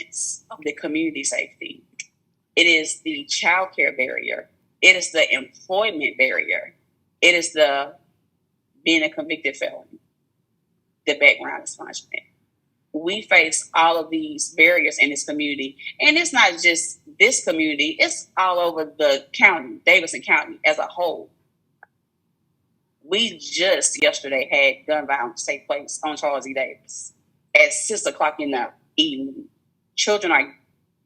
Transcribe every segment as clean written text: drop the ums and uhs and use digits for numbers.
elements of the community safety. It is the child care barrier. It is the employment barrier. It is the being a convicted felon, the background expungement. We face all of these barriers in this community. And it's not just this community, it's all over the county, Davidson County as a whole. We just yesterday had gun violence take place on Charles E. Davis at 6 o'clock in the evening. Children are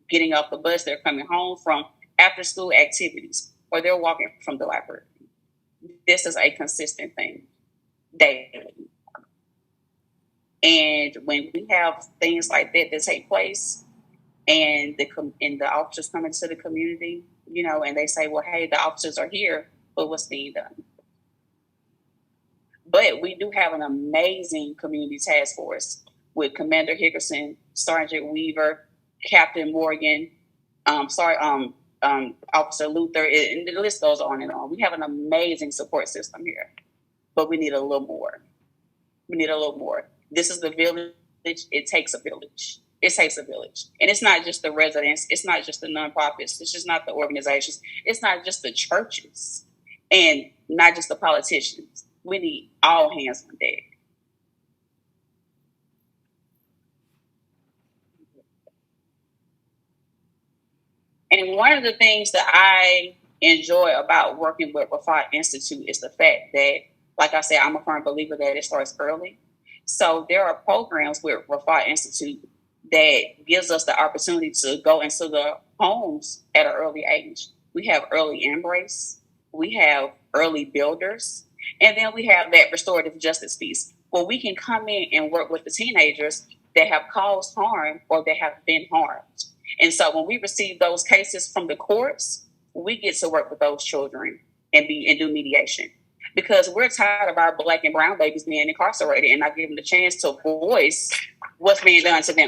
getting off the bus, they're coming home from after school activities, or they're walking from the library. This is a consistent thing daily. And when we have things like that take place, and the officers come into the community, and they say, well, hey, the officers are here, but what's being done? But we do have an amazing community task force with Commander Hickerson, Sergeant Weaver, Captain Morgan, Officer Luther, and the list goes on and on. We have an amazing support system here, but we need a little more. This is the village. It takes a village. It takes a village. And it's not just the residents. It's not just the nonprofits. It's just not the organizations. It's not just the churches and not just the politicians. We need all hands on deck. And one of the things that I enjoy about working with Rafat Institute is the fact that, like I said, I'm a firm believer that it starts early. So there are programs with Rafat Institute that gives us the opportunity to go into the homes at an early age. We have early embrace. We have early builders. And then we have that restorative justice piece where we can come in and work with the teenagers that have caused harm or that have been harmed. And so when we receive those cases from the courts, we get to work with those children and do mediation. Because we're tired of our Black and brown babies being incarcerated and not giving them the chance to voice what's being done to them.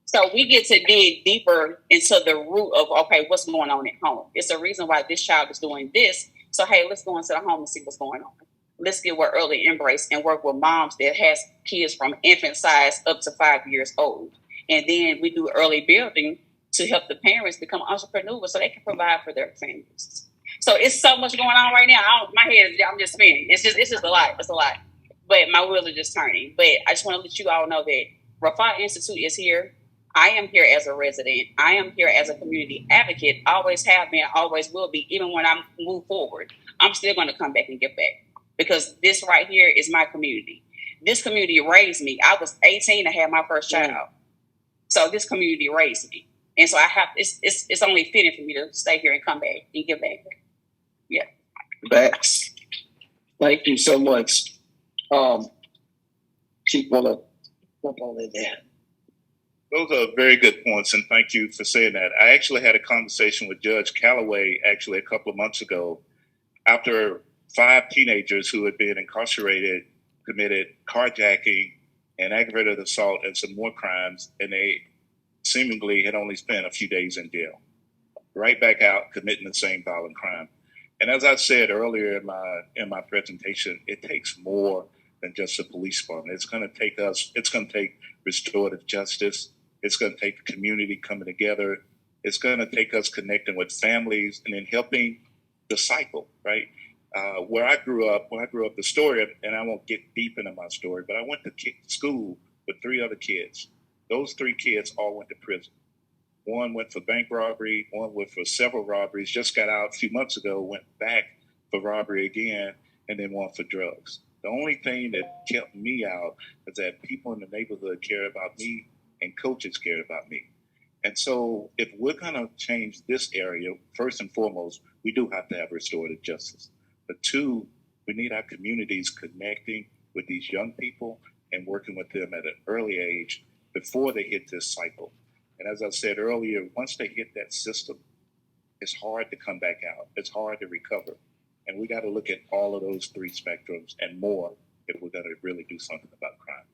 So we get to dig deeper into the root of, okay, what's going on at home? It's the reason why this child is doing this. So, hey, let's go into the home and see what's going on. Let's get with early embrace and work with moms that has kids from infant size up to 5 years old. And then we do early building to help the parents become entrepreneurs so they can provide for their families. So it's so much going on right now. My head, I'm just spinning. It's just a lot. It's a lot. But my wheels are just turning. But I just want to let you all know that Rafat Institute is here. I am here as a resident. I am here as a community advocate. Always have been, always will be. Even when I move forward, I'm still going to come back and give back. Because this right here is my community. This community raised me. I was 18 to have my first child. So this community raised me. And so it's only fitting for me to stay here and come back and give back. Yeah. Thanks. Thank you so much. Keep on in there. Those are very good points, and thank you for saying that. I actually had a conversation with Judge Calloway a couple of months ago after 5 teenagers who had been incarcerated committed carjacking and aggravated assault and some more crimes, and they seemingly had only spent a few days in jail. Right back out committing the same violent crime. And as I said earlier in my presentation, it takes more than just a police department. It's going to take restorative justice. It's going to take the community coming together. It's going to take us connecting with families and then helping the cycle, right? Where I grew up, the story, and I won't get deep into my story, but I went to school with 3 other kids. Those 3 kids all went to prison. One went for bank robbery, one went for several robberies, just got out a few months ago, went back for robbery again, and then one for drugs. The only thing that kept me out is that people in the neighborhood cared about me and coaches cared about me. And so if we're going to change this area, first and foremost, we do have to have restorative justice. But 2, we need our communities connecting with these young people and working with them at an early age before they hit this cycle. And as I said earlier, once they hit that system, it's hard to come back out. It's hard to recover. And we got to look at all of those 3 spectrums and more if we're going to really do something about crime.